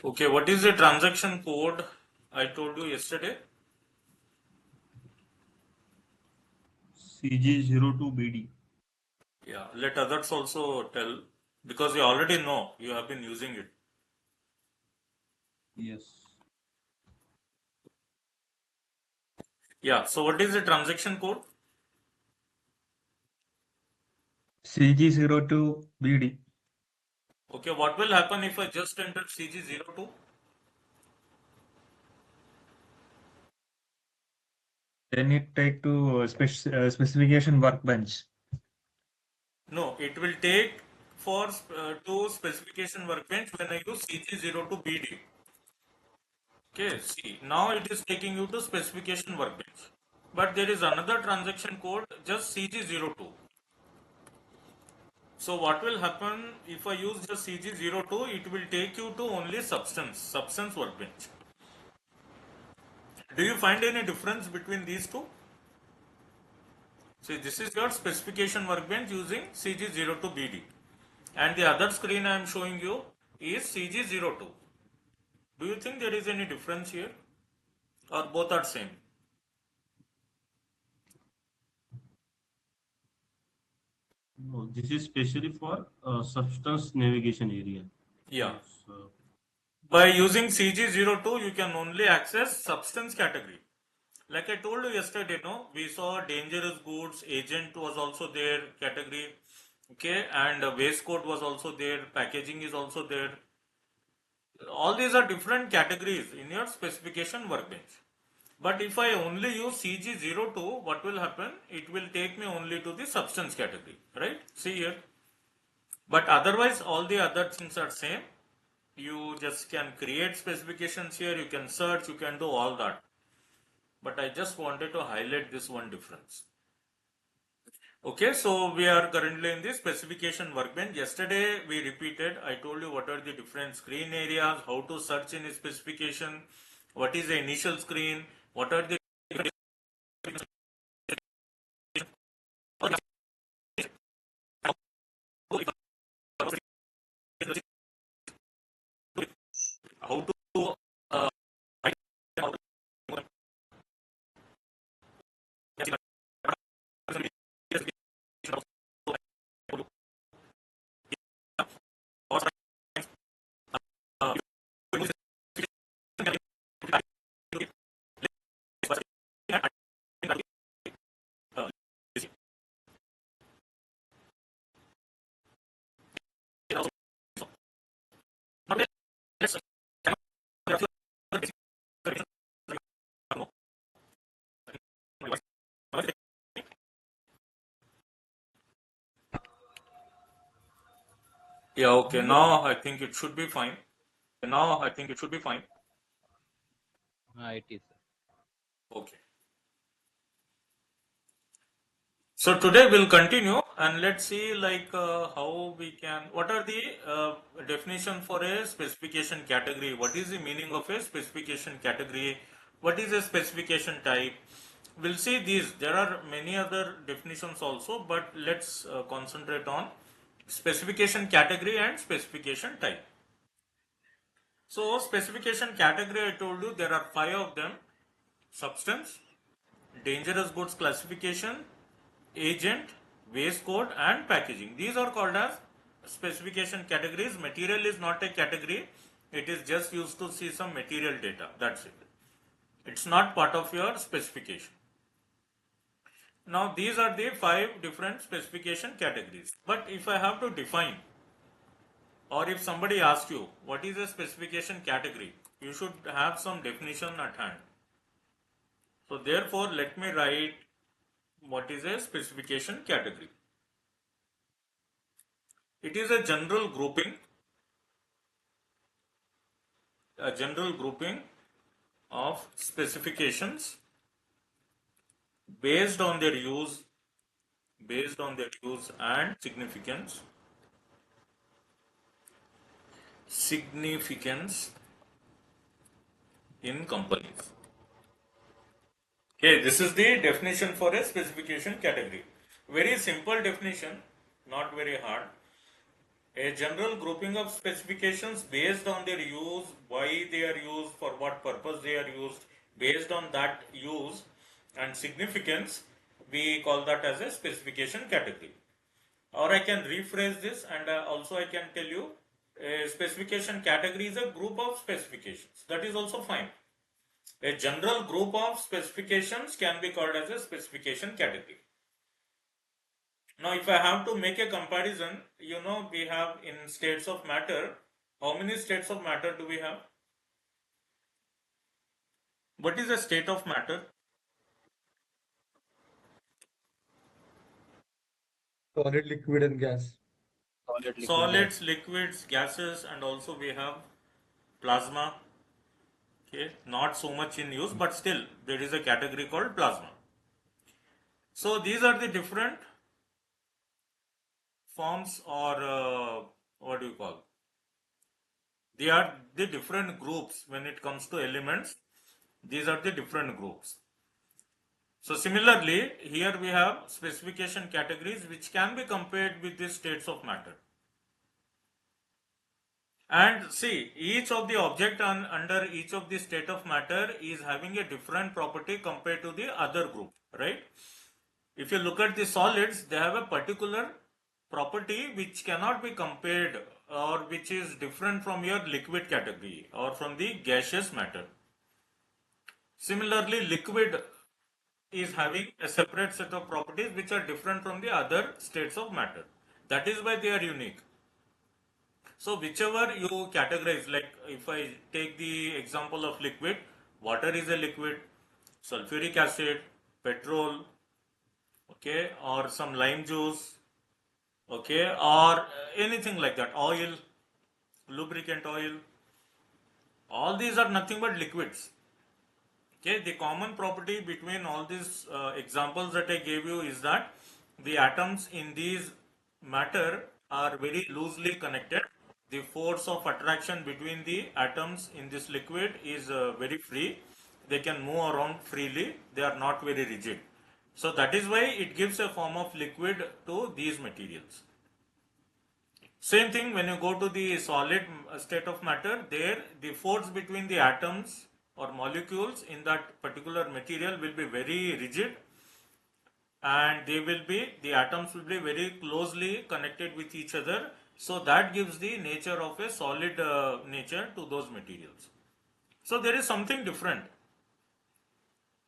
Okay, what is the transaction code I told you yesterday? CG02BD. Yeah, let others also tell because you already know you have been using it. Yes. Yeah, so what is the transaction code? CG02BD. Okay, what will happen if I just enter CG02? Then it take to specification workbench. No, it will take for to specification workbench when I use CG02BD. Okay, see, now it is taking you to specification workbench. But there is another transaction code, just CG02. So what will happen if I use just CG02, it will take you to only substance workbench. Do you find any difference between these two? See, this is your specification workbench using CG02BD. And the other screen I am showing you is CG02. Do you think there is any difference here? Or both are same? No, this is specially for substance navigation area. Yeah. Yes, By using CG02, you can only access substance category. Like I told you yesterday, no, we saw dangerous goods, agent was also there, category, okay, and waste code was also there, packaging is also there. All these are different categories in your specification workbench. But if I only use CG02, what will happen? It will take me only to the substance category, right? See here. But otherwise, all the other things are same. You just can create specifications here, you can search, you can do all that. But I just wanted to highlight this one difference. Okay, so we are currently in the specification workbench. Yesterday we repeated, I told you what are the different screen areas, how to search in a specification, what is the initial screen, what are the how to yeah, okay, now I think it should be fine. Now I think it should be fine. It is. Okay. So today we'll continue and let's see like how we can, what are the definition for a specification category? What is the meaning of a specification category? What is a specification type? We'll see these. There are many other definitions also, but let's concentrate on specification category and specification type. So specification category, I told you there are 5 of them: substance, dangerous goods classification, agent, waste code and packaging. These are called as specification categories. Material is not a category. It is just used to see some material data. That's it. It's not part of your specification. Now these are the 5 different specification categories. But if I have to define, or if somebody asks you what is a specification category, you should have some definition at hand. So therefore let me write what is a specification category. It is a general grouping of specifications based on their use and significance in companies. Okay, this is the definition for a specification category. Very simple definition, not very hard. A general grouping of specifications based on their use, why they are used, for what purpose they are used, based on that use and significance, we call that as a specification category. Or I can rephrase this, and also I can tell you a specification category is a group of specifications. That is also fine. A general group of specifications can be called as a specification category. Now, if I have to make a comparison, we have in states of matter, how many states of matter do we have? What is a state of matter? Solid, liquid, and gas. Solid, liquid, gas. Solids, liquids, gases, and also we have plasma. Okay, not so much in use, but still there is a category called plasma. So these are the different forms, or what do you call? They are the different groups when it comes to elements. These are the different groups. So similarly, here we have specification categories which can be compared with the states of matter. And see, each of the object under each of the state of matter is having a different property compared to the other group, right? If you look at the solids, they have a particular property which cannot be compared, or which is different from your liquid category or from the gaseous matter. Similarly, liquid is having a separate set of properties which are different from the other states of matter. That is why they are unique. So whichever you categorize, like if I take the example of liquid, water is a liquid, sulfuric acid, petrol, okay, or some lime juice, okay, or anything like that, oil, lubricant oil, all these are nothing but liquids. Okay, the common property between all these examples that I gave you is that the atoms in these matter are very loosely connected. The force of attraction between the atoms in this liquid is very free. They can move around freely. They are not very rigid. So that is why it gives a form of liquid to these materials. Same thing when you go to the solid state of matter, there the force between the atoms or molecules in that particular material will be very rigid, and the atoms will be very closely connected with each other. So that gives the nature of a solid nature to those materials. So there is something different.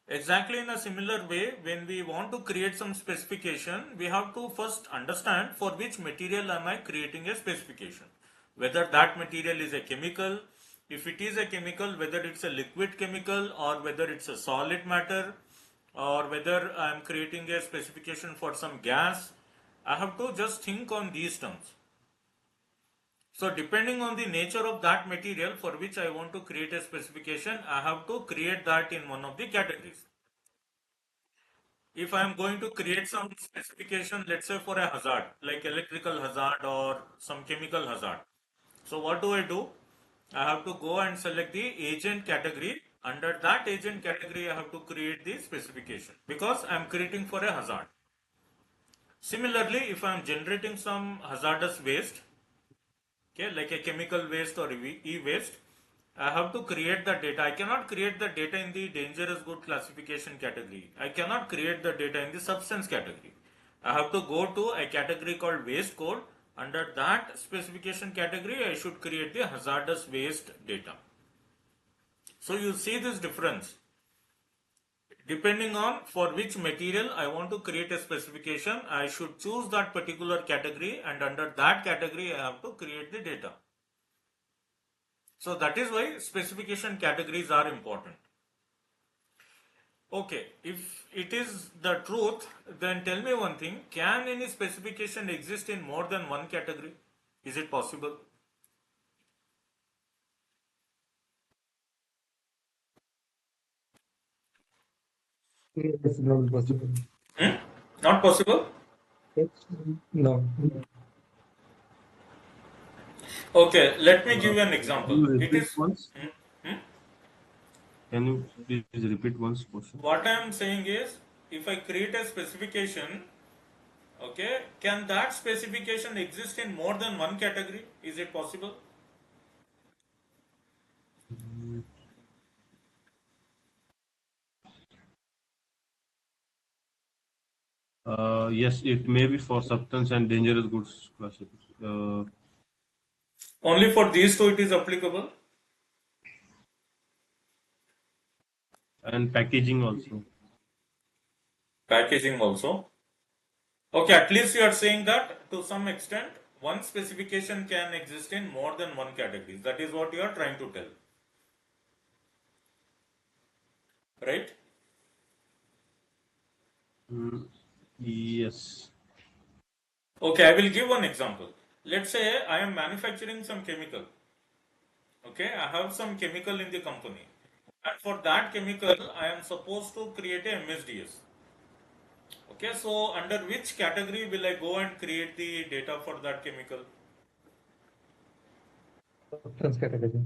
Exactly in a similar way, when we want to create some specification, we have to first understand for which material am I creating a specification. Whether that material is a chemical, if it is a chemical, whether it's a liquid chemical or whether it's a solid matter, or whether I am creating a specification for some gas. I have to just think on these terms. So depending on the nature of that material for which I want to create a specification, I have to create that in one of the categories. If I am going to create some specification, let's say for a hazard, like electrical hazard or some chemical hazard. So what do? I have to go and select the agent category. Under that agent category, I have to create the specification because I am creating for a hazard. Similarly, if I am generating some hazardous waste, okay, like a chemical waste or e-waste, I have to create the data. I cannot create the data in the dangerous good classification category. I cannot create the data in the substance category. I have to go to a category called waste code. Under that specification category, I should create the hazardous waste data. So you see this difference. Depending on for which material I want to create a specification, I should choose that particular category, and under that category I have to create the data. So that is why specification categories are important. Okay, if it is the truth, then tell me one thing, can any specification exist in more than one category? Is it possible? It's not possible. Not possible? No. Okay, let me give you an Can example. you It repeat is. once? Hmm? Can you please repeat once question? What I am saying is, if I create a specification, Okay, can that specification exist in more than one category? Is it possible? Yes, it may be for substance and dangerous goods classification. Only for these two it is applicable? And packaging also. Packaging also. Okay, at least you are saying that to some extent one specification can exist in more than one category. That is what you are trying to tell. Right? Yes. Okay, I will give one example. Let's say I am manufacturing some chemical. Okay, I have some chemical in the company. And for that chemical, I am supposed to create a MSDS. Okay, so under which category will I go and create the data for that chemical? Substance category.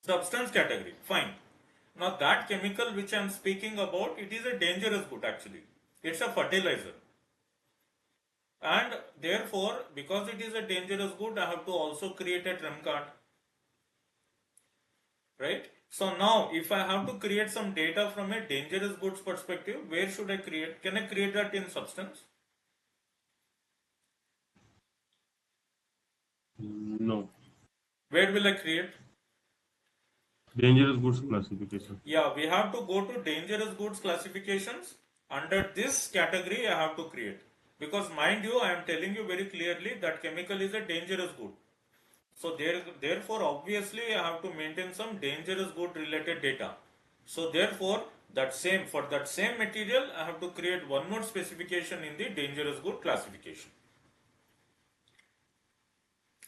Substance category, fine. Now that chemical which I am speaking about, it is a dangerous good actually. It's a fertilizer. And therefore, because it is a dangerous good, I have to also create a trump card. Right? So now, if I have to create some data from a dangerous goods perspective, where should I create? Can I create that in substance? No. Where will I create? Dangerous goods classification. Yeah, we have to go to dangerous goods classifications. Under this category, I have to create. Because mind you, I am telling you very clearly that chemical is a dangerous good. So therefore, obviously, I have to maintain some dangerous good related data. So therefore, for that same material, I have to create one more specification in the dangerous good classification.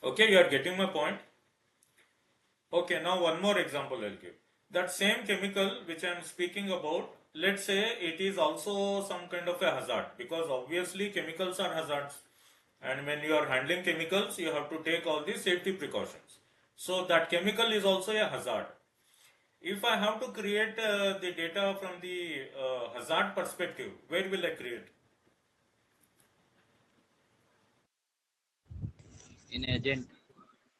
Okay, you are getting my point. Okay, now one more example I'll give. That same chemical which I am speaking about, let's say it is also some kind of a hazard, because obviously chemicals are hazards, and when you are handling chemicals you have to take all the safety precautions. So that chemical is also a hazard. If I have to create the data from the hazard perspective, where will I create? In agent.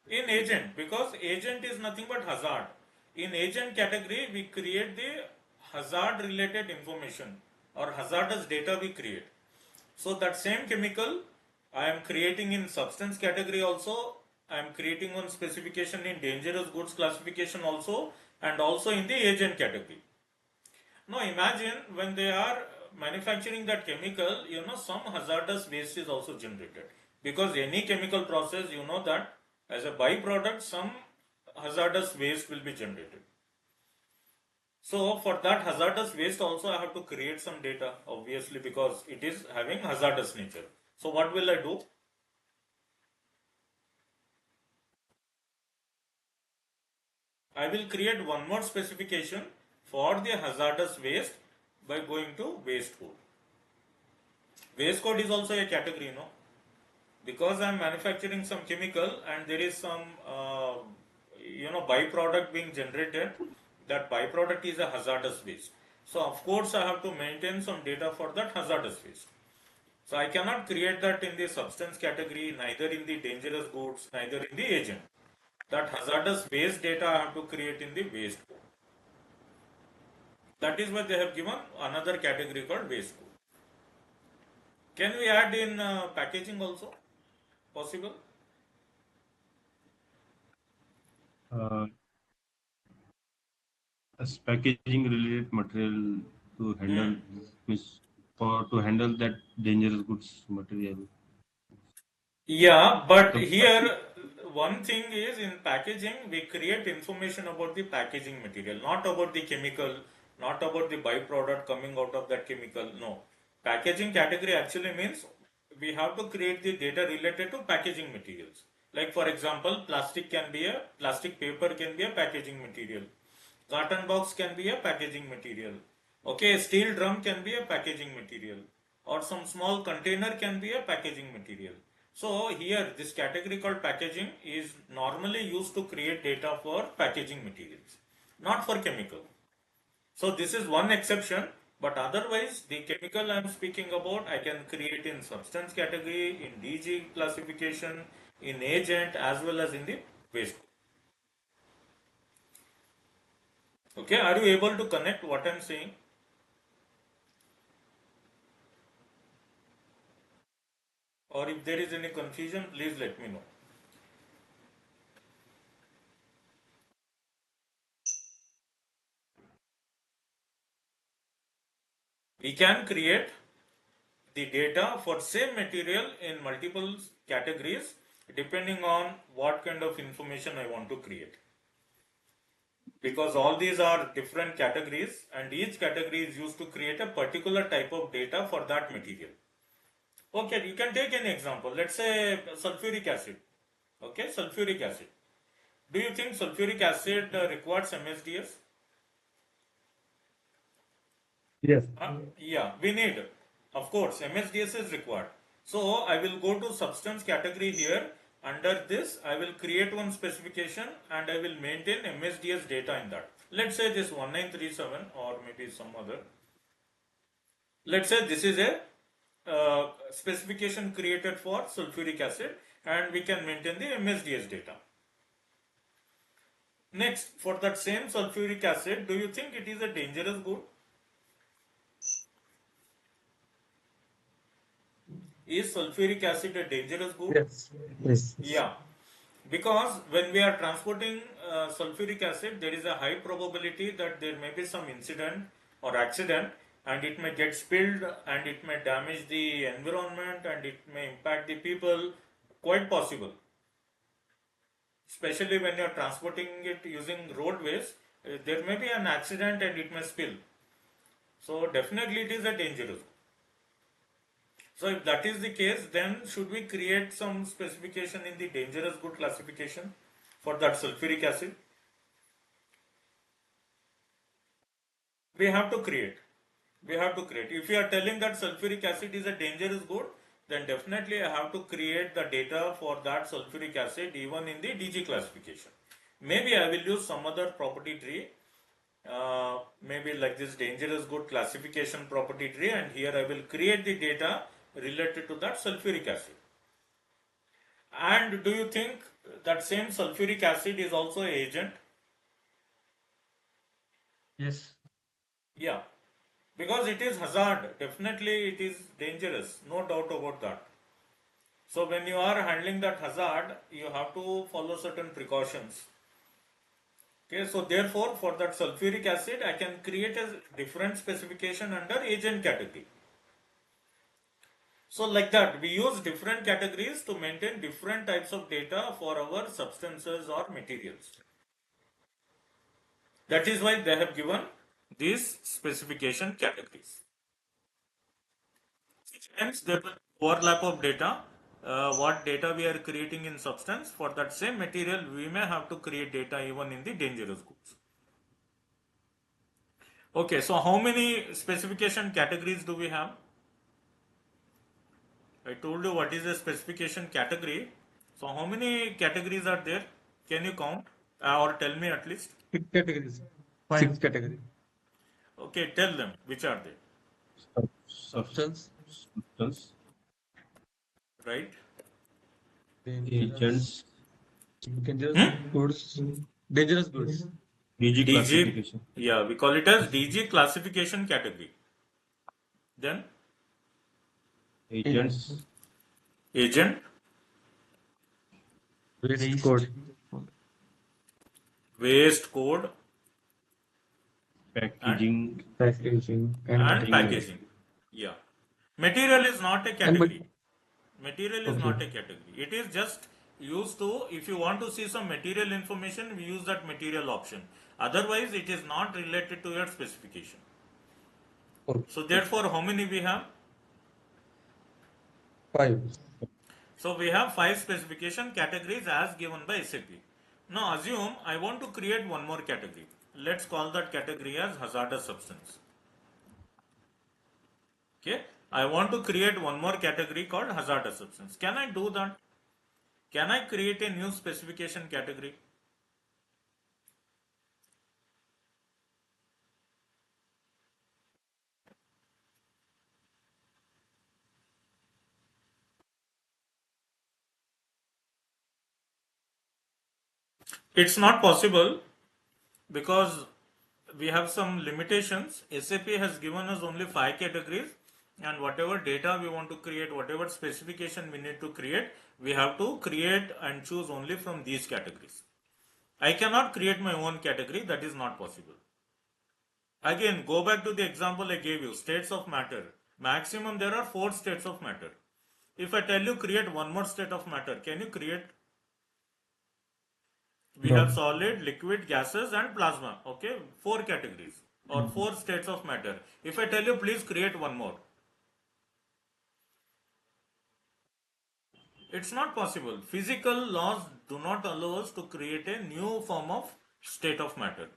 In agent, because agent is nothing but hazard. In agent category, we create the hazard related information or hazardous data we create. So that same chemical I am creating in substance category also, I am creating one specification in dangerous goods classification also, and also in the agent category. Now imagine when they are manufacturing that chemical, some hazardous waste is also generated. Because any chemical process, you know that as a byproduct, some hazardous waste will be generated. So for that hazardous waste also I have to create some data, obviously, because it is having hazardous nature. So what will I do? I will create one more specification for the hazardous waste by going to waste code. Waste code is also a category, because I am manufacturing some chemical and there is some byproduct being generated. That byproduct is a hazardous waste. So of course I have to maintain some data for that hazardous waste. So I cannot create that in the substance category, neither in the dangerous goods, neither in the agent. That hazardous waste data I have to create in the waste code. That is why they have given another category called waste code. Can we add in packaging also? Possible? Uh, as packaging related material to handle means for to handle that dangerous goods material. Yeah, but The here one thing is in packaging we create information about the packaging material, not about the chemical, not about the byproduct coming out of that chemical. No. Packaging category actually means we have to create the data related to packaging materials. Like for example, plastic paper can be a packaging material. Carton box can be a packaging material. Okay, steel drum can be a packaging material, or some small container can be a packaging material. So here this category called packaging is normally used to create data for packaging materials, not for chemical. So this is one exception. But otherwise, the chemical I'm speaking about, I can create in substance category, in DG classification, in agent, as well as in the waste. Okay, are you able to connect what I'm saying? Or if there is any confusion, please let me know. We can create the data for same material in multiple categories depending on what kind of information I want to create. Because all these are different categories and each category is used to create a particular type of data for that material. Okay, you can take an example. Let's say sulfuric acid. Okay, sulfuric acid. Do you think sulfuric acid requires MSDS? Yes. Yeah, we need. Of course, MSDS is required. So I will go to substance category here. Under this, I will create one specification and I will maintain MSDS data in that. Let's say this 1937 or maybe some other. Let's say this is a specification created for sulfuric acid and we can maintain the MSDS data. Next, for that same sulfuric acid, do you think it is a dangerous good? Is sulfuric acid a dangerous good? Yes. Yes. Yeah, because when we are transporting sulfuric acid, there is a high probability that there may be some incident or accident and it may get spilled and it may damage the environment and it may impact the people, quite possible. Especially when you are transporting it using roadways, there may be an accident and it may spill. So definitely it is a dangerous. So if that is the case, then should we create some specification in the dangerous good classification for that sulfuric acid? We have to create. We have to create. If you are telling that sulfuric acid is a dangerous good, then definitely I have to create the data for that sulfuric acid even in the DG classification. Maybe I will use some other property tree, maybe like this dangerous good classification property tree, and here I will create the data related to that sulfuric acid. And do you think that same sulfuric acid is also an agent? Yes. Yeah, because it is hazard. Definitely it is dangerous, no doubt about that. So when you are handling that hazard, you have to follow certain precautions. Okay, so therefore for that sulfuric acid, I can create a different specification under agent category. So like that, we use different categories to maintain different types of data for our substances or materials. That is why they have given these specification categories. Hence, there will overlap of data. What data we are creating in substance for that same material, we may have to create data even in the dangerous goods. Okay, so how many specification categories do we have? I told you what is a specification category. So how many categories are there? Can you count or tell me at least? 6 categories. 6 categories. Okay, tell them which are they, Substance, Substance, right? agents, dangerous goods. Dangerous goods. DG DG, classification, yeah, we call it as DG classification category. Then agents, agent, Waste code. waste code, packaging, Packaging and and packaging. Yeah. Material is not a category. Material is not Okay. a category. It is just used to, if you want to see some material information, we use that material option. Otherwise, it is not related to your specification. Okay. So therefore, how many we have? 5. So we have 5 specification categories as given by SAP. Now assume I want to create one more category. Let's call that category as hazardous substance. Okay. I want to create one more category called hazardous substance. Can I do that? Can I create a new specification category? It's not possible because we have some limitations. SAP has given us only 5 categories, and whatever data we want to create, whatever specification we need to create, we have to create and choose only from these categories. I cannot create my own category, that is not possible. Again, go back to the example I gave you, states of matter. Maximum there are 4 states of matter. If I tell you create one more state of matter, can you create? We have No. solid, liquid, gases and plasma. Okay, 4 categories or 4 states of matter. If I tell you please create one more, it's not possible. Physical laws do not allow us to create a new form of state of matter.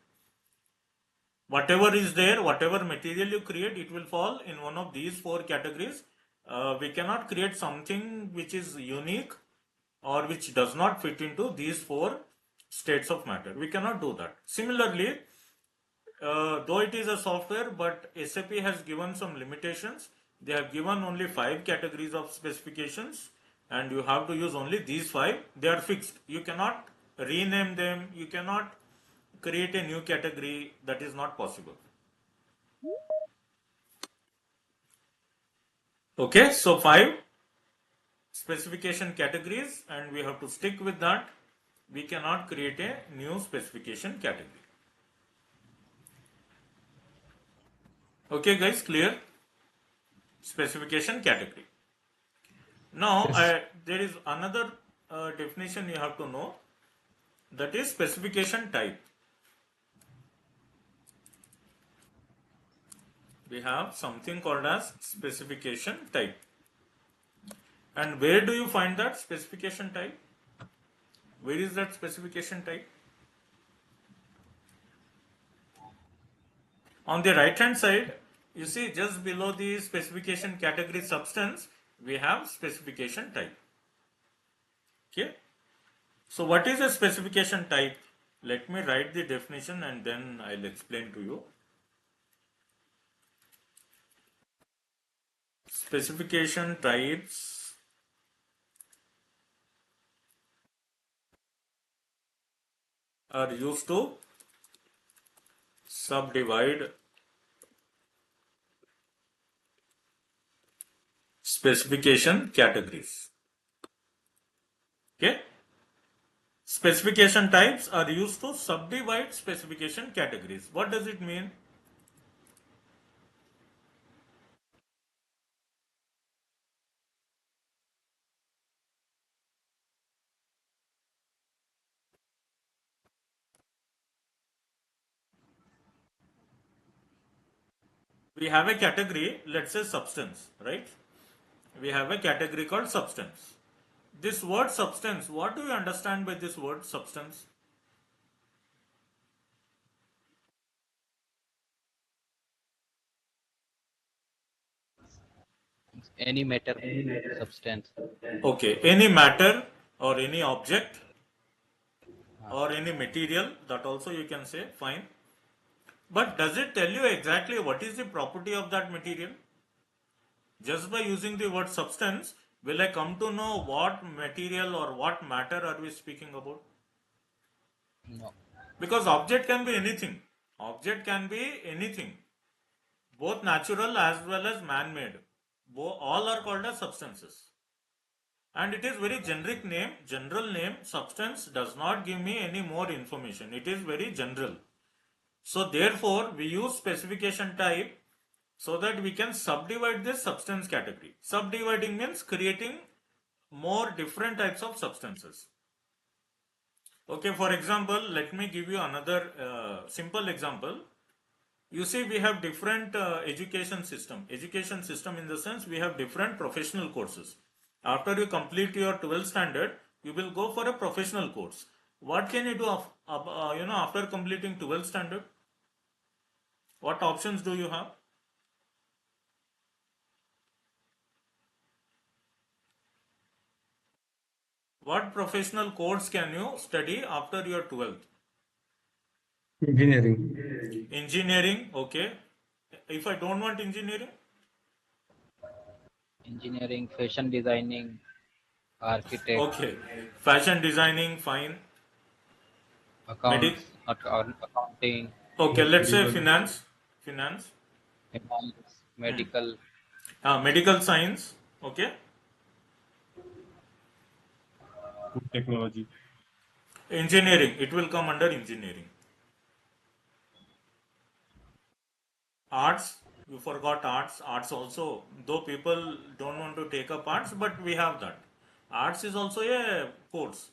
Whatever is there, whatever material you create, it will fall in one of these 4 categories. We cannot create something which is unique or which does not fit into these 4 states of matter. We cannot do that. Similarly, though it is a software, but SAP has given some limitations. They have given only 5 categories of specifications, and you have to use only these 5. They are fixed. You cannot rename them. You cannot create a new category. That is not possible. Okay, so 5 specification categories, and we have to stick with that. We cannot create a new specification category. Okay guys, clear? Specification category. Now Yes. there is another definition you have to know, that is specification type. We have something called as specification type. And where do you find that specification type? Where is that specification type? On the right hand side, you see just below the specification category substance, we have specification type. Okay. So what is a specification type? Let me write the definition and then I'll explain to you. Specification types are used to subdivide specification categories. Okay. Specification types are used to subdivide specification categories. What does it mean? We have a category, let's say substance, right? We have a category called substance. This word substance, what do you understand by this word substance? Any matter, substance. Okay, any matter or any object or any material, that also you can say, fine. But does it tell you exactly what is the property of that material? Just by using the word substance, will I come to know what material or what matter are we speaking about? No. Because object can be anything. Object can be anything. Both natural as well as man-made. All are called as substances. And it is very generic name, general name. Substance does not give me any more information. It is very general. So therefore, we use specification type so that we can subdivide this substance category. Subdividing means creating more different types of substances. Okay, for example, let me give you another simple example. You see, we have different education system. Education system in the sense we have different professional courses. After you complete your 12th standard, you will go for a professional course. What can you do after completing 12th standard? What options do you have? What professional course can you study after your 12th? Engineering. Engineering, okay. If I don't want engineering, Engineering, fashion designing, architect. okay. Fashion designing, fine. Medic. accounting, Okay, let's say Medical, finance. Finance. finance, Hmm. medical, Medical science. Okay. food technology, Engineering. It will come under engineering. Arts. You forgot arts. Arts also. Though people don't want to take up arts, but we have that. Arts is also a course,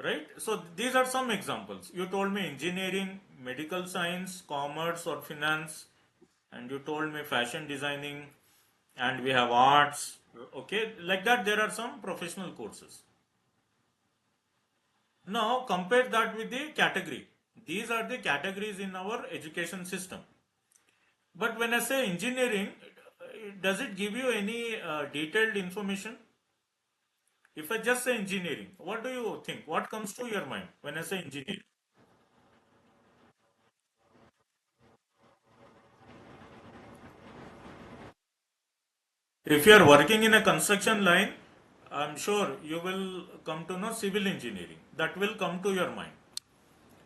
right? So these are some examples. You told me engineering, medical science, commerce or finance, and you told me fashion designing, and we have arts. Okay, like that, there are some professional courses. Now compare that with the category. These are the categories in our education system. But when I say engineering, does it give you any detailed information? If I just say engineering, what do you think? What comes to your mind when I say engineering? If you are working in a construction line, I'm sure you will come to know civil engineering. That will come to your mind.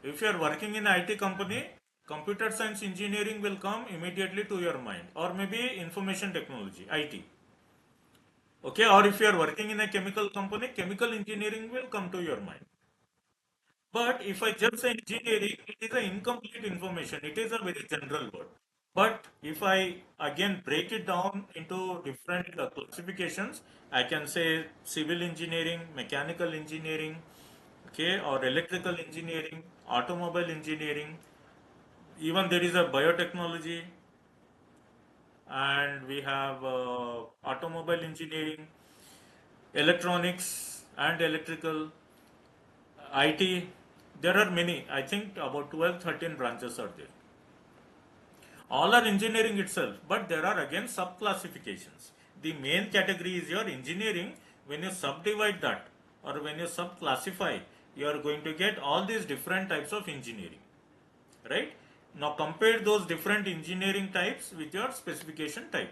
If you are working in an IT company, computer science engineering will come immediately to your mind, or maybe information technology, IT. Okay, or if you are working in a chemical company, chemical engineering will come to your mind. But if I just say engineering, it is an incomplete information. It is a very general word. But if I again break it down into different classifications, I can say civil engineering, mechanical engineering, okay, or electrical engineering, automobile engineering. Even there is a biotechnology, and we have automobile engineering, electronics and electrical, IT. There are many. I think about 12, 13 branches are there. All are engineering itself, but there are again sub classifications. The main category is your engineering. When you subdivide that or when you sub classify, you are going to get all these different types of engineering, right? Now compare those different engineering types with your specification type.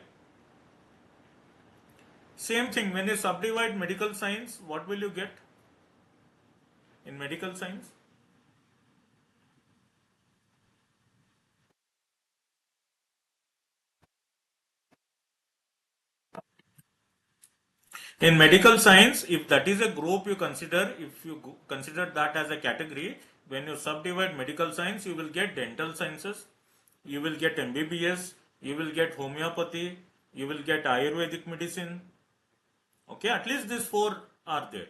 Same thing, when you subdivide medical science, what will you get in medical science? In medical science, if that is a group you consider, if you consider that as a category, when you subdivide medical science, you will get dental sciences, you will get MBBS, you will get homeopathy, you will get Ayurvedic medicine. Okay, at least these four are there.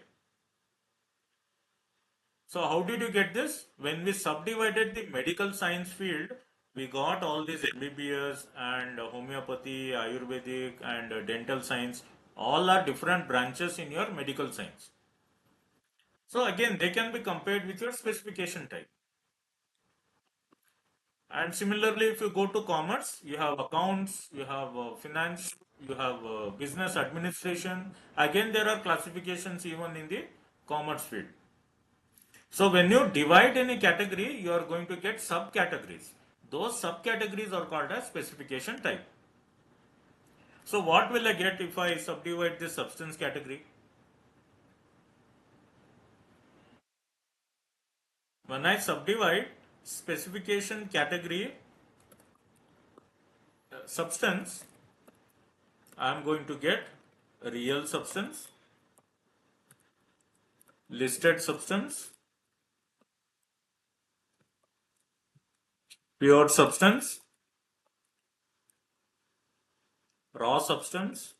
So how did you get this? When we subdivided the medical science field, we got all these MBBS and homeopathy, Ayurvedic and dental science. All are different branches in your medical science. So again, they can be compared with your specification type. And similarly, if you go to commerce, you have accounts, you have finance, you have business administration. Again, there are classifications even in the commerce field. So when you divide any category, you are going to get subcategories. Those subcategories are called as specification type. So what will I get if I subdivide this substance category? When I subdivide specification category substance, I am going to get real substance, listed substance, pure substance, raw substance,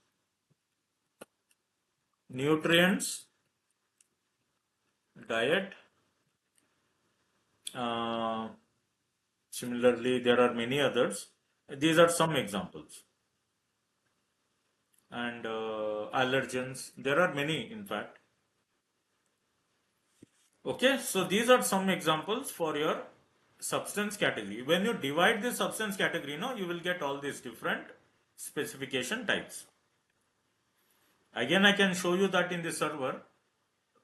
nutrients, diet. Uh, Similarly, there are many others. These are some examples. And allergens. There are many, in fact. Okay, so these are some examples for your substance category. When you divide the substance category, now you will get all these different specification types. Again, I can show you that in the server.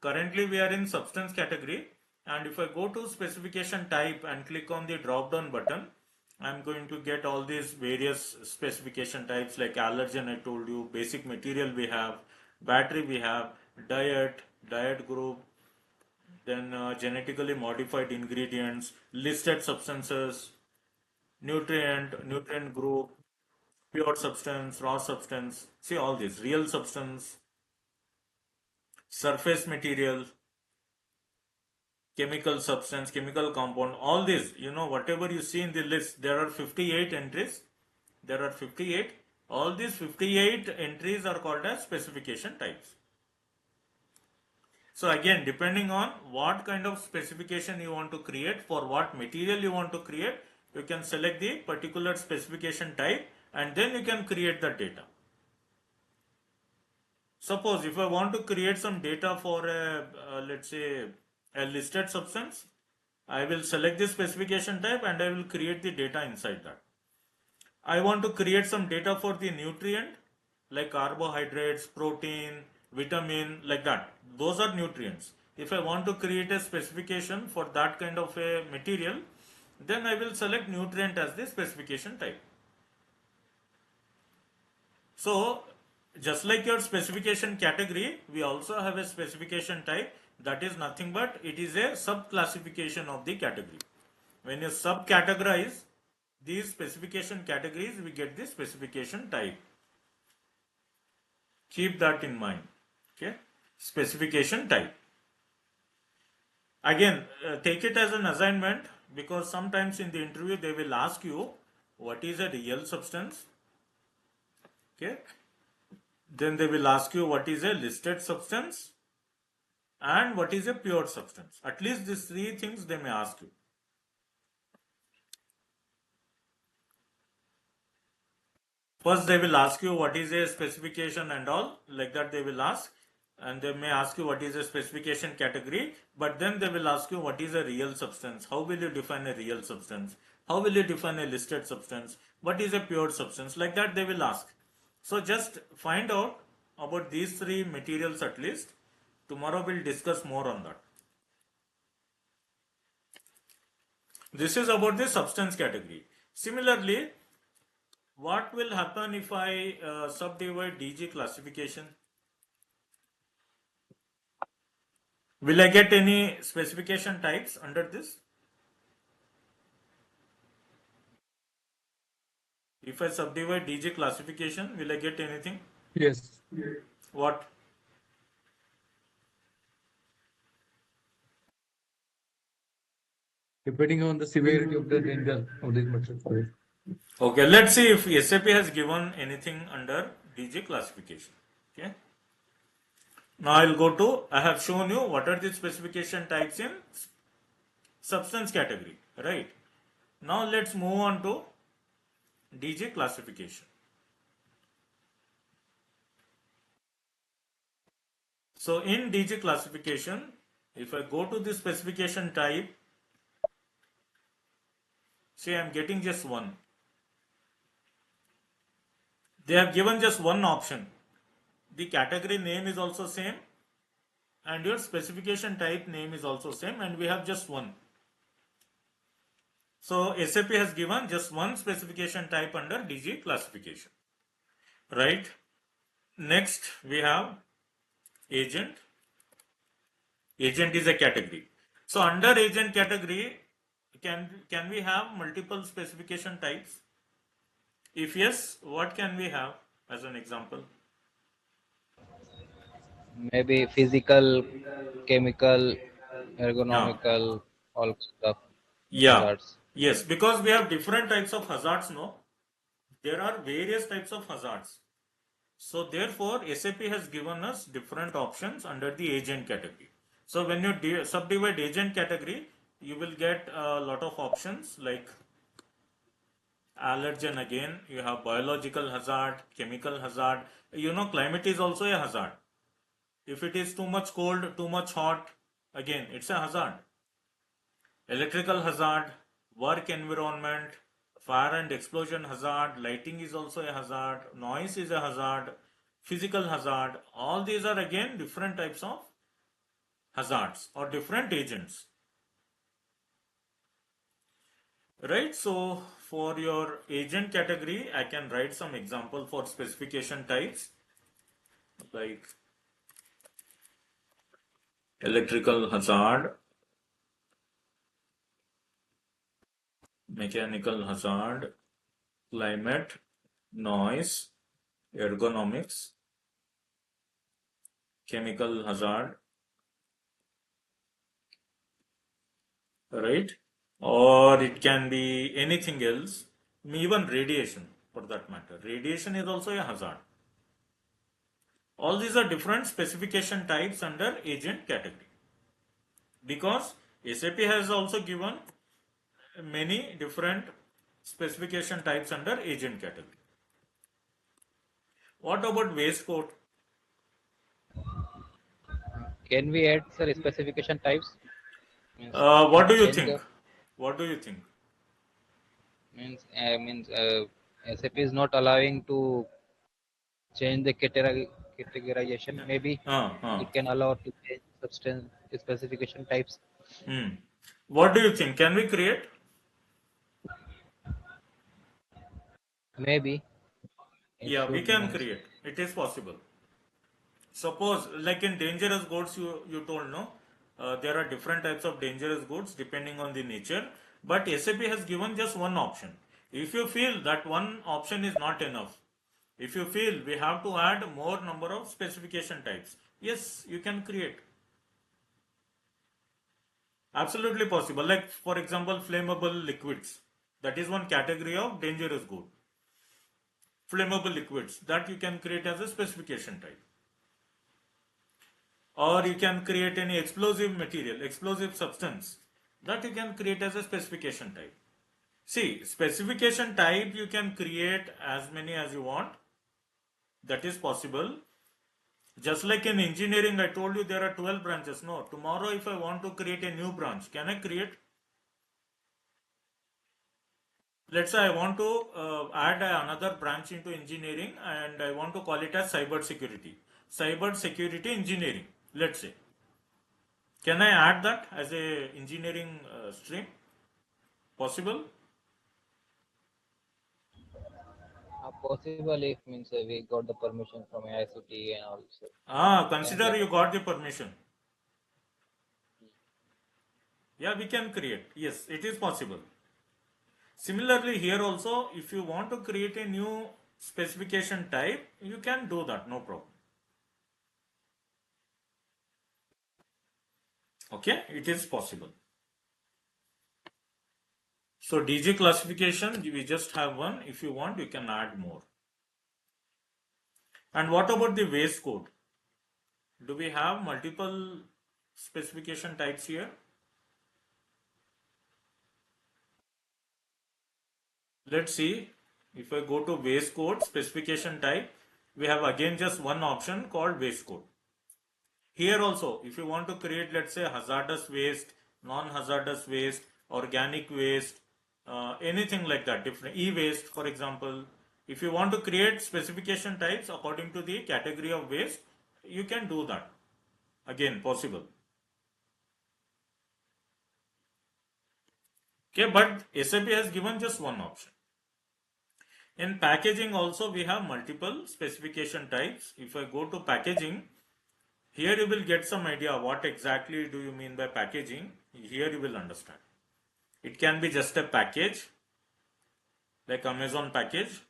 Currently, we are in substance category, and if I go to specification type and click on the drop down button, I'm going to get all these various specification types like allergen, I told you, basic material we have, battery we have, diet, diet group, then genetically modified ingredients, listed substances, nutrient group, pure substance, raw substance, see all this, real substance, surface material, chemical substance, chemical compound, all this, whatever you see in the list, there are 58 entries. There are 58. All these 58 entries are called as specification types. So again, depending on what kind of specification you want to create, for what material you want to create, you can select the particular specification type and then you can create the data. Suppose if I want to create some data for let's say a listed substance, I will select the specification type and I will create the data inside that. I want to create some data for the nutrient like carbohydrates, protein, vitamin, like that. Those are nutrients. If I want to create a specification for that kind of a material, then I will select nutrient as the specification type. So, just like your specification category, we also have a specification type, that is nothing but it is a sub classification of the category. When you sub categorize these specification categories, we get the specification type. Keep that in mind. Okay, specification type. Again, take it as an assignment, because sometimes in the interview they will ask you what is a real substance. Okay, then they will ask you what is a listed substance and what is a pure substance. At least these three things they may ask you. First they will ask you what is a specification and all, like that they will ask, and they may ask you what is a specification category, but then they will ask you what is a real substance, how will you define a real substance, how will you define a listed substance, what is a pure substance, like that they will ask. So just find out about these three materials at least. Tomorrow we'll discuss more on that. This is about the substance category. Similarly, what will happen if I subdivide DG classification? Will I get any specification types under this? If I subdivide DG classification, will I get anything? Yes. What? Depending on the severity of the danger of this material. Okay, let's see if SAP has given anything under DG classification. Okay. Now I'll go to, I have shown you what are the specification types in substance category, right? Now let's move on to DG classification. So in DG classification, if I go to the specification type, say I'm getting just one. They have given just one option. The category name is also same and your specification type name is also same, and we have just one. So SAP has given just one specification type under DG classification, right? Next we have agent. Agent is a category. So under agent category, can we have multiple specification types? If yes, what can we have as an example? Maybe physical, chemical, Yeah. ergonomical, all stuff. Yeah. Hazards. Yes, because we have different types of hazards, no? There are various types of hazards. So therefore, SAP has given us different options under the agent category. So when you subdivide agent category, you will get a lot of options like allergen. Again, you have biological hazard, chemical hazard. Climate is also a hazard. If it is too much cold, too much hot, again, it's a hazard. Electrical hazard, work environment, fire and explosion hazard, lighting is also a hazard, noise is a hazard, physical hazard. All these are again different types of hazards or different agents. Right, so for your agent category, I can write some example for specification types like electrical hazard, mechanical hazard, climate, noise, ergonomics, chemical hazard, right? Or it can be anything else, even radiation for that matter. Radiation is also a hazard. All these are different specification types under agent category. Because SAP has also given many different specification types under agent category. What about waste code? Can we add, sir, specification types? Means What do you change think? the What do you think? means SAP is not allowing to change the categorization. Maybe Uh, uh, it can allow to change substance specification types. hmm. What do you think? Can we create? Maybe it Yeah, we should can means create. It is possible. Suppose, like in dangerous goods, you told no, there are different types of dangerous goods depending on the nature. But SAP has given just one option. If you feel that one option is not enough, if you feel we have to add more number of specification types, yes, you can create. Absolutely possible. Like for example, flammable liquids. That is one category of dangerous good. Flammable liquids that you can create as a specification type. Or you can create any explosive material, explosive substance that you can create as a specification type. See, specification type you can create as many as you want. That is possible. Just like in engineering, I told you there are 12 branches. No, tomorrow if I want to create a new branch, can I create? Let's say I want to add another branch into engineering and I want to call it as cyber security. Cyber security engineering, let's say. Can I add that as a engineering stream? Possible? possible if means we got the permission from ICT and also can Consider get. you got the permission. Yeah, we can create. Yes, it is possible. Similarly, here also, if you want to create a new specification type, you can do that, no problem. Okay, it is possible. So DG classification, we just have one. If you want, you can add more. And what about the waste code? Do we have multiple specification types here? Let's see. If I go to waste code specification type, we have again just one option called waste code. Here also, if you want to create, let's say, hazardous waste, non-hazardous waste, organic waste, anything like that, different e-waste, for example, if you want to create specification types according to the category of waste, you can do that. Again, possible. Okay, but SAP has given just one option. In packaging also, we have multiple specification types. If I go to packaging, here you will get some idea what exactly do you mean by packaging. Here you will understand. It can be just a package like Amazon package,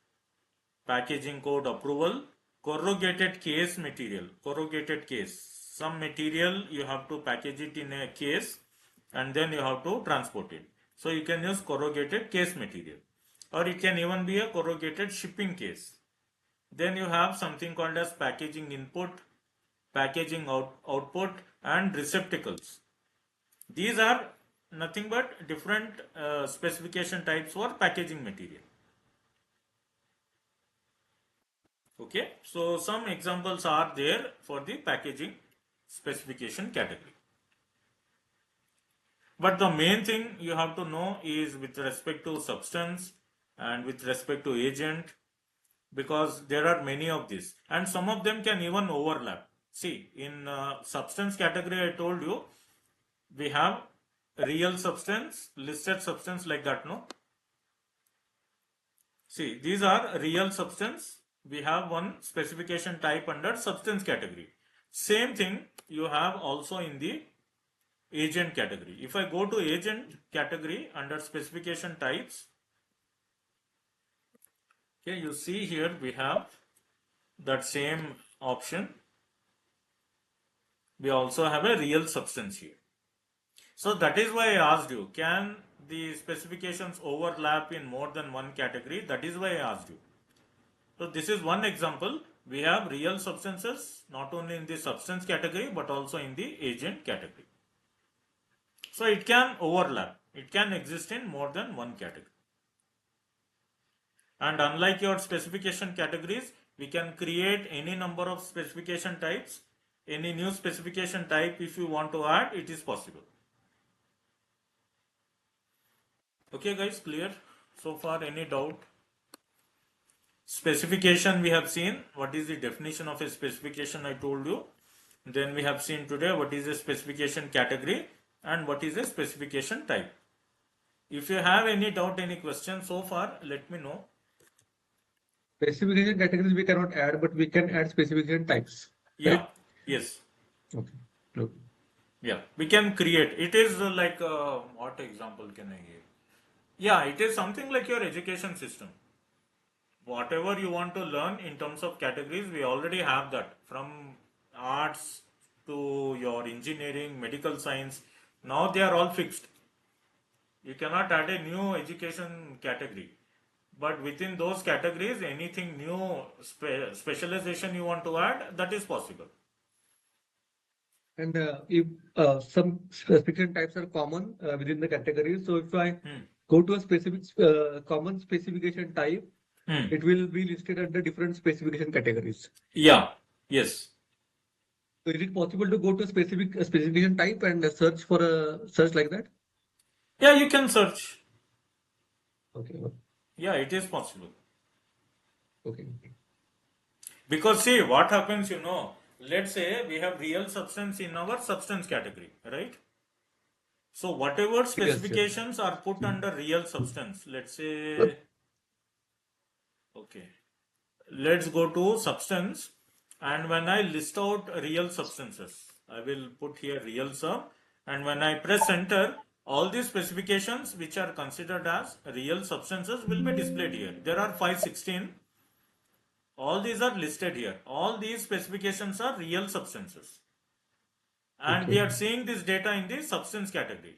packaging code approval, corrugated case material, corrugated case. Some material you have to package it in a case and then you have to transport it. So you can use corrugated case material, or it can even be a corrugated shipping case. Then you have something called as packaging input, packaging output, and receptacles. These are nothing but different specification types for packaging material. Okay, so some examples are there for the packaging specification category. But the main thing you have to know is with respect to substance and with respect to agent, because there are many of these and some of them can even overlap. See, in substance category, I told you we have real substance, listed substance, like that, no? See, these are real substance. We have one specification type under substance category. Same thing you have also in the agent category. If I go to agent category under specification types, okay, you see here we have that same option. We also have a real substance here. So that is why I asked you, can the specifications overlap in more than one category? That is why I asked you. So this is one example. We have real substances not only in the substance category but also in the agent category. So it can overlap. It can exist in more than one category. And unlike your specification categories, we can create any number of specification types. Any new specification type, if you want to add, it is possible. Okay guys, clear? So far, any doubt? Specification we have seen. What is the definition of a specification? I told you. Then we have seen today what is a specification category and what is a specification type. If you have any doubt, any question so far, let me know. Specification categories we cannot add, but we can add specification types. Yeah. Right? Yes. Okay. Okay. Yeah. We can create. It is like what example can I give? Yeah, it is something like your education system. Whatever you want to learn in terms of categories, we already have that, from arts to your engineering, medical science. Now they are all fixed. You cannot add a new education category. But within those categories, anything new specialization you want to add, that is possible. And if some specification types are common within the categories, so if I go to a specific common specification type, it will be listed under different specification categories. Yeah. Yes. So is it possible to go to a specific specification type and search for a search like that? Yeah, you can search. Okay. Yeah, it is possible. Okay. Because see, what happens, let's say we have real substance in our substance category, right? So whatever specifications are put under real substance, let's say, okay, let's go to substance, and when I list out real substances, I will put here real sub, and when I press enter, all these specifications which are considered as real substances will be displayed here. There are 516. All these are listed here. All these specifications are real substances. And we are seeing this data in the substance category.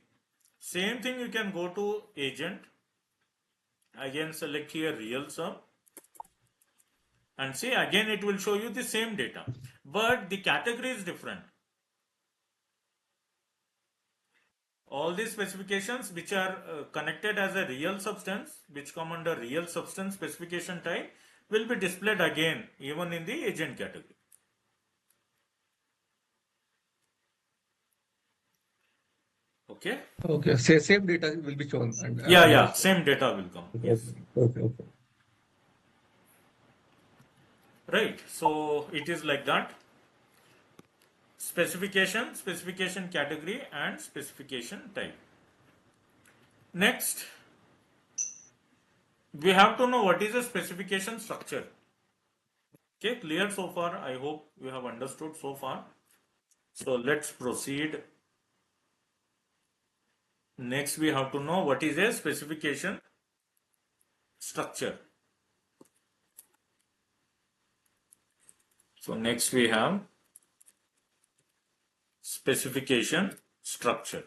Same thing, you can go to agent. Again, select here real sub. And see, again it will show you the same data. But the category is different. All these specifications which are connected as a real substance, which come under real substance specification type, will be displayed again even in the agent category. Okay. Okay. Same data will be shown. And, Yeah. Same data will come. Yes. Okay. Right. So it is like that. Specification, specification category, and specification type. Next, we have to know what is a specification structure. Okay, clear so far? I hope you have understood so far. So let's proceed. Next, we have to know what is a specification structure. So next we have specification structure.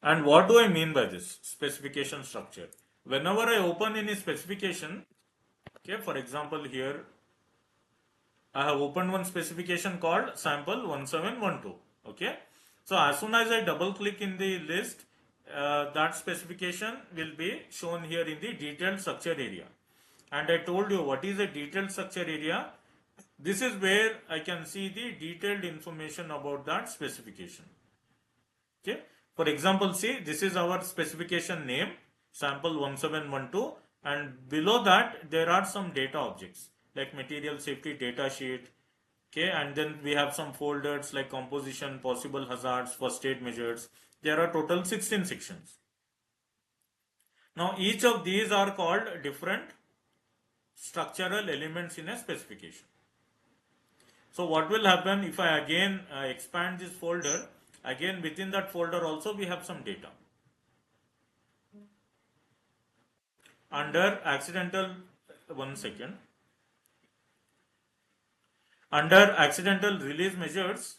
And what do I mean by this specification structure? Whenever I open any specification, okay, for example here, I have opened one specification called sample 1712. Okay, so as soon as I double click in the list, that specification will be shown here in the detailed structure area. And I told you what is a detailed structure area. This is where I can see the detailed information about that specification. Okay, for example, see, this is our specification name, sample 1712, and below that there are some data objects like material safety data sheet. Okay, and then we have some folders like composition, possible hazards, first aid measures. There are total 16 sections. Now each of these are called different structural elements in a specification. So what will happen if I again expand this folder? Again, within that folder also we have some data. Under accidental, one second. Under accidental release measures,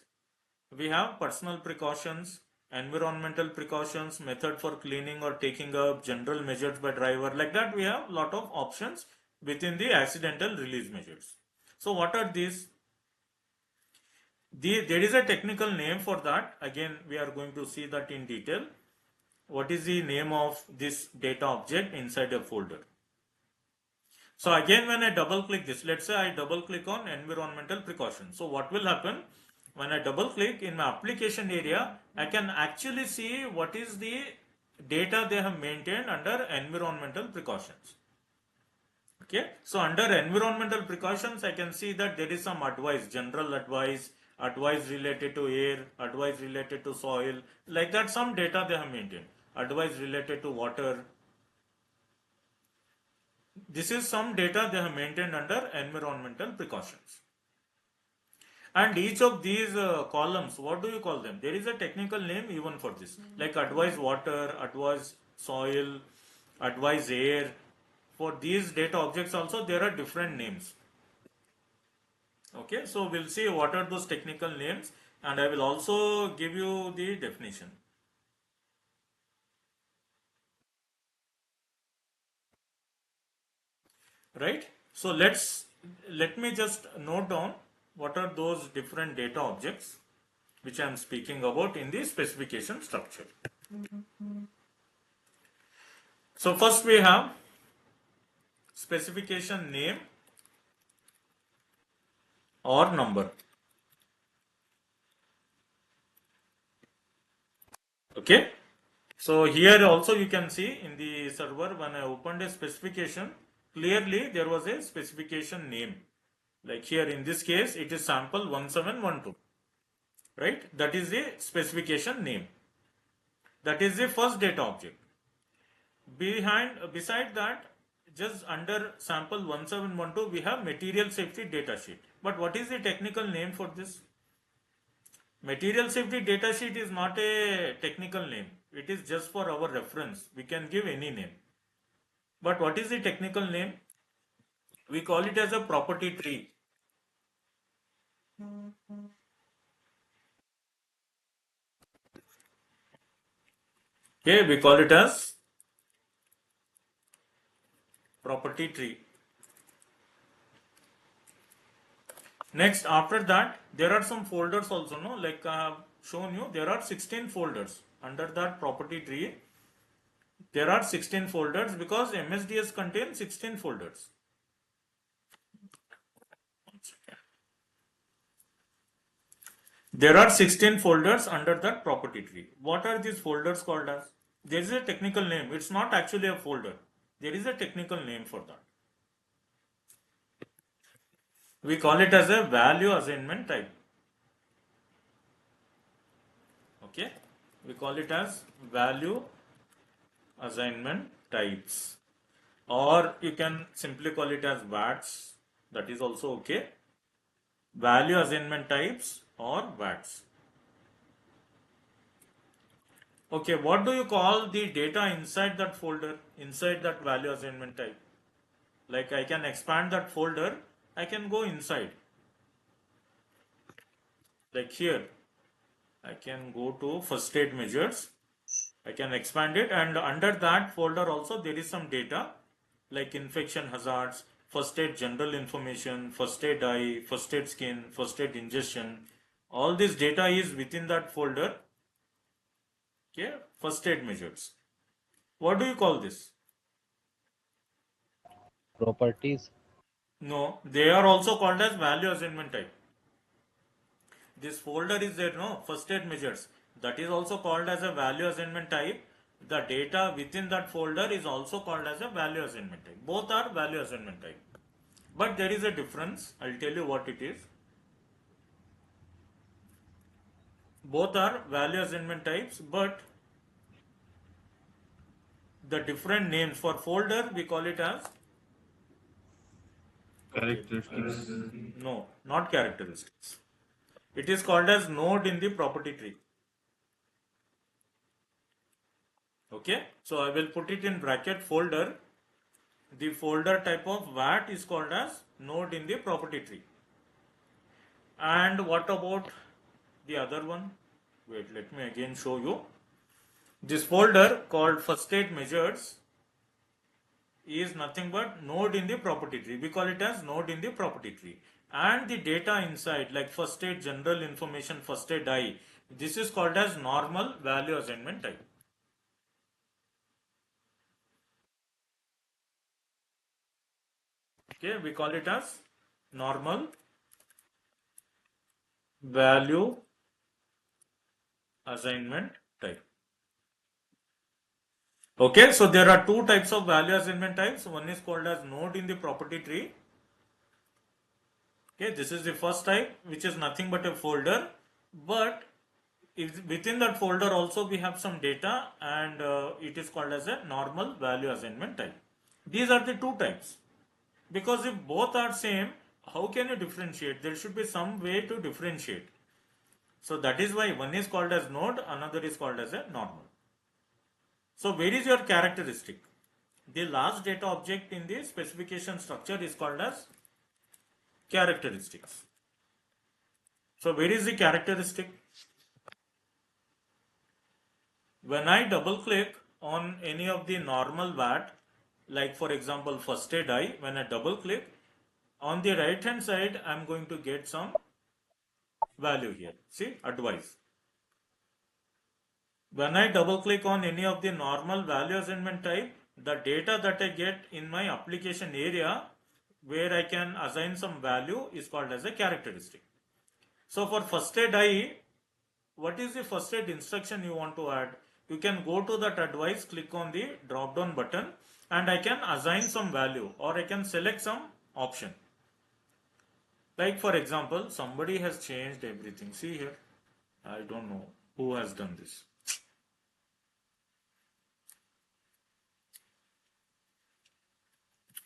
we have personal precautions, environmental precautions, method for cleaning or taking up, general measures by driver. Like that, we have lot of options within the accidental release measures. So what are these? There is a technical name for that. Again, we are going to see that in detail. What is the name of this data object inside a folder? So again, when I double click this, let's say I double click on environmental precautions. So what will happen when I double click in my application area, I can actually see what is the data they have maintained under environmental precautions. Okay, so under environmental precautions, I can see that there is some advice, general advice, advice related to air, advice related to soil, like that some data they have maintained, advice related to water. This is some data they have maintained under environmental precautions. And each of these columns, what do you call them? There is a technical name even for this, like advise water, advise soil, advise air. For these data objects also, there are different names. Okay, so we'll see what are those technical names, and I will also give you the definition. Right? So let me just note down what are those different data objects which I am speaking about in the specification structure. So first we have specification name or number. Okay. So here also you can see in the server, when I opened a specification, clearly there was a specification name. Like here in this case, it is sample 1712. Right? That is the specification name. That is the first data object. Beside that, just under sample 1712, we have material safety data sheet. But what is the technical name for this? Material safety data sheet is not a technical name. It is just for our reference. We can give any name. But what is the technical name? We call it as a property tree. Okay, we call it as property tree. Next, after that, there are some folders also, no? Like I have shown you, there are 16 folders under that property tree. There are 16 folders because MSDS contains 16 folders. There are 16 folders under that property tree. What are these folders called as? There is a technical name. It's not actually a folder. There is a technical name for that. We call it as a value assignment type. Okay. We call it as value assignment types. Or you can simply call it as VATs. That is also okay. Value assignment types or VATs. Okay, what do you call the data inside that folder, inside that value assignment type? Like I can expand that folder, I can go inside. Like here, I can go to first aid measures. I can expand it, and under that folder also there is some data like infection hazards, first aid general information, first aid eye, first aid skin, first aid ingestion. All this data is within that folder. Okay, first aid measures. What do you call this? Properties. No, they are also called as value assignment type. This folder is there, no? First aid measures. That is also called as a value assignment type. The data within that folder is also called as a value assignment type. Both are value assignment type. But there is a difference. I'll tell you what it is. Both are value assignment types, but the different names for folder we call it as Characteristics. no, not characteristics. It is called as node in the property tree. Okay, so I will put it in bracket folder. The folder type of VAT is called as node in the property tree. And what about the other one? Wait, let me again show you. This folder called first aid measures is nothing but node in the property tree. We call it as node in the property tree. And the data inside, like first aid general information, first aid I, this is called as normal value assignment type. Okay, we call it as normal value assignment type. Okay, so there are two types of value assignment types. One is called as node in the property tree. Okay, this is the first type, which is nothing but a folder, but within that folder also we have some data, and it is called as a normal value assignment type. These are the two types, because if both are same, how can you differentiate? There should be some way to differentiate. So that is why one is called as node, another is called as a normal. So where is your characteristic? The last data object in the specification structure is called as characteristics. So where is the characteristic? When I double click on any of the normal VAT, like for example first aid I, when I double click, on the right hand side I am going to get some value here. See, advice. When I double click on any of the normal value assignment type, the data that I get in my application area where I can assign some value is called as a characteristic. So for first aid I, what is the first aid instruction you want to add? You can go to that advice, click on the drop down button, and I can assign some value, or I can select some option. Like for example, somebody has changed everything. See here, I don't know who has done this.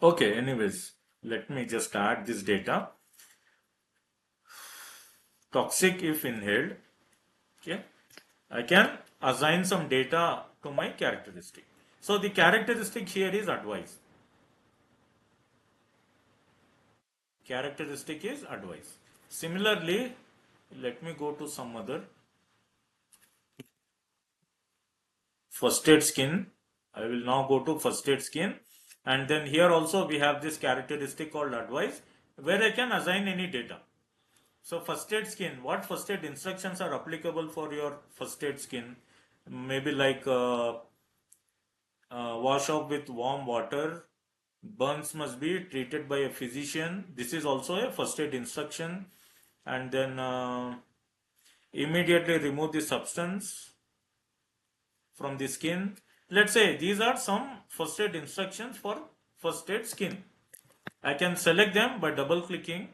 Okay, anyways, let me just add this data. Toxic if inhaled. Okay, I can assign some data to my characteristic. So the characteristic here is advice. Characteristic is advice. Similarly, let me go to some other. First aid skin. I will now go to first aid skin, and then here also we have this characteristic called advice, where I can assign any data. So first aid skin, what first aid instructions are applicable for your first aid skin? Maybe like wash off with warm water, burns must be treated by a physician. This is also a first aid instruction. And then immediately remove the substance from the skin. Let's say these are some first aid instructions for first aid skin. I can select them by double clicking,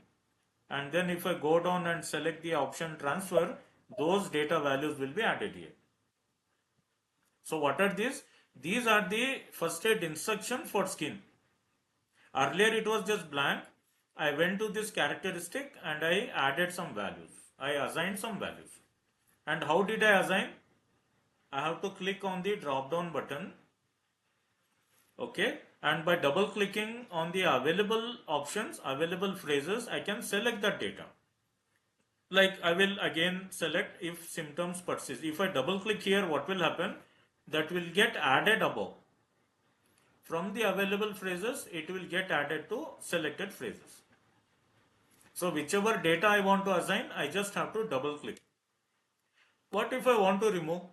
and then if I go down and select the option transfer, those data values will be added here. So what are these? These are the first aid instructions for skin. Earlier it was just blank. I went to this characteristic and I added some values. I assigned some values. And how did I assign? I have to click on the drop down button. Okay. And by double clicking on the available options, available phrases, I can select that data. Like I will again select if symptoms persist. If I double click here, what will happen? That will get added above. From the available phrases, it will get added to selected phrases. So whichever data I want to assign, I just have to double click. What if I want to remove?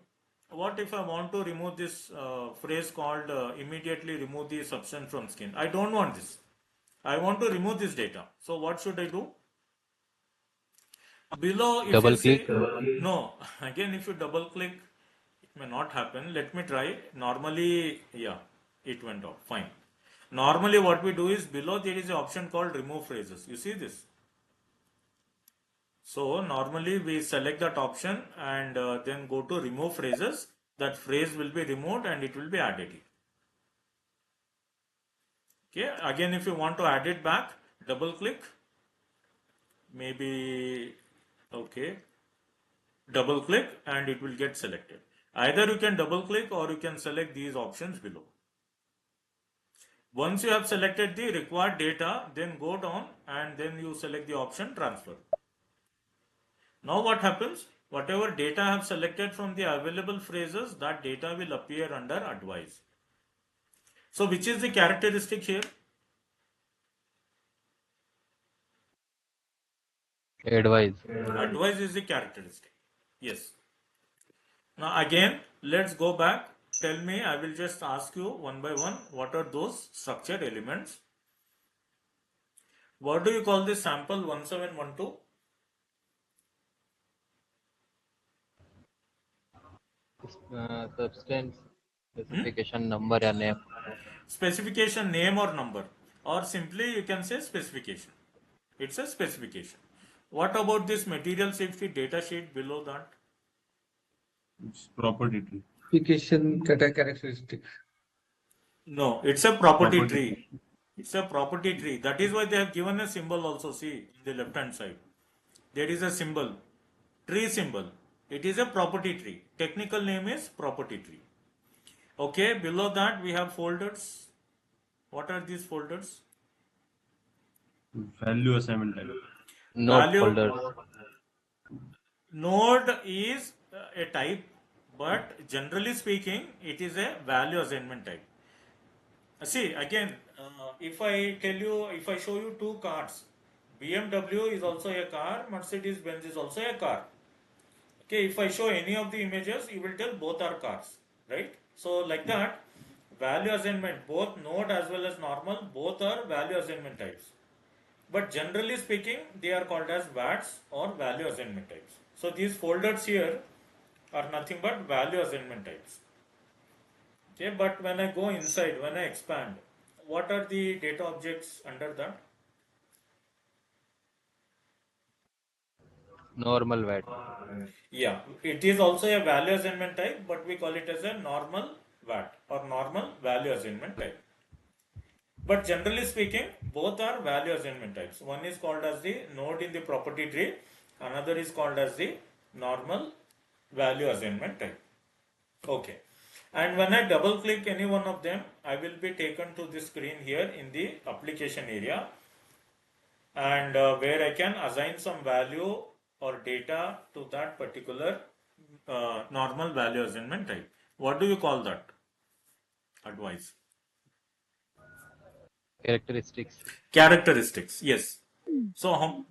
What if I want to remove this phrase called immediately remove the substance from skin? I don't want this. I want to remove this data. So what should I do? Below, if Double you see, click. no, again, if you double click, it may not happen. Let me try. Normally, yeah, it went off. Fine. Normally, what we do is below there is an option called remove phrases. You see this? So normally we select that option and then go to remove phrases. That phrase will be removed and it will be added here. Okay. Again, if you want to add it back, double click. Maybe, okay. Double click and it will get selected. Either you can double click or you can select these options below. Once you have selected the required data, then go down and then you select the option transfer. Now what happens? Whatever data I have selected from the available phrases, that data will appear under advice. So which is the characteristic here? Advise. Advice is the characteristic. Yes. Now again, let's go back. Tell me, I will just ask you one by one, what are those structured elements? What do you call this sample 1712? Substance, specification number या name. Specification name or number, or simply you can say specification. It's a specification. What about this material safety data sheet below that? It's property tree. Specification characteristic. No, it's a property Property tree. It's a property tree. That is why they have given a symbol also. See, in the left hand side, there is a symbol, tree symbol. It is a property tree. Technical name is property tree. Okay, below that we have folders. What are these folders? value assignment type. Node Value folders. node is a type, but generally speaking, it is a value assignment type. See, again, if I tell you, if I show you two cars, BMW is also a car, Mercedes Benz is also a car. Okay, if I show any of the images, you will tell both are cars, right? So, like that, value assignment, both node as well as normal, both are value assignment types. But generally speaking, they are called as VATs or value assignment types. So, these folders here are nothing but value assignment types. Okay, but when I go inside, when I expand, what are the data objects under that? Normal VAT. Yeah, it is also a value assignment type, but we call it as a normal VAT or normal value assignment type. But generally speaking, both are value assignment types. One is called as the node in the property tree, another is called as the normal value assignment type. Okay. And when I double click any one of them, I will be taken to the screen here in the application area, and where I can assign some value or data to that particular normal value assignment type. What do you call that? Advice. Characteristics. Characteristics. Yes. So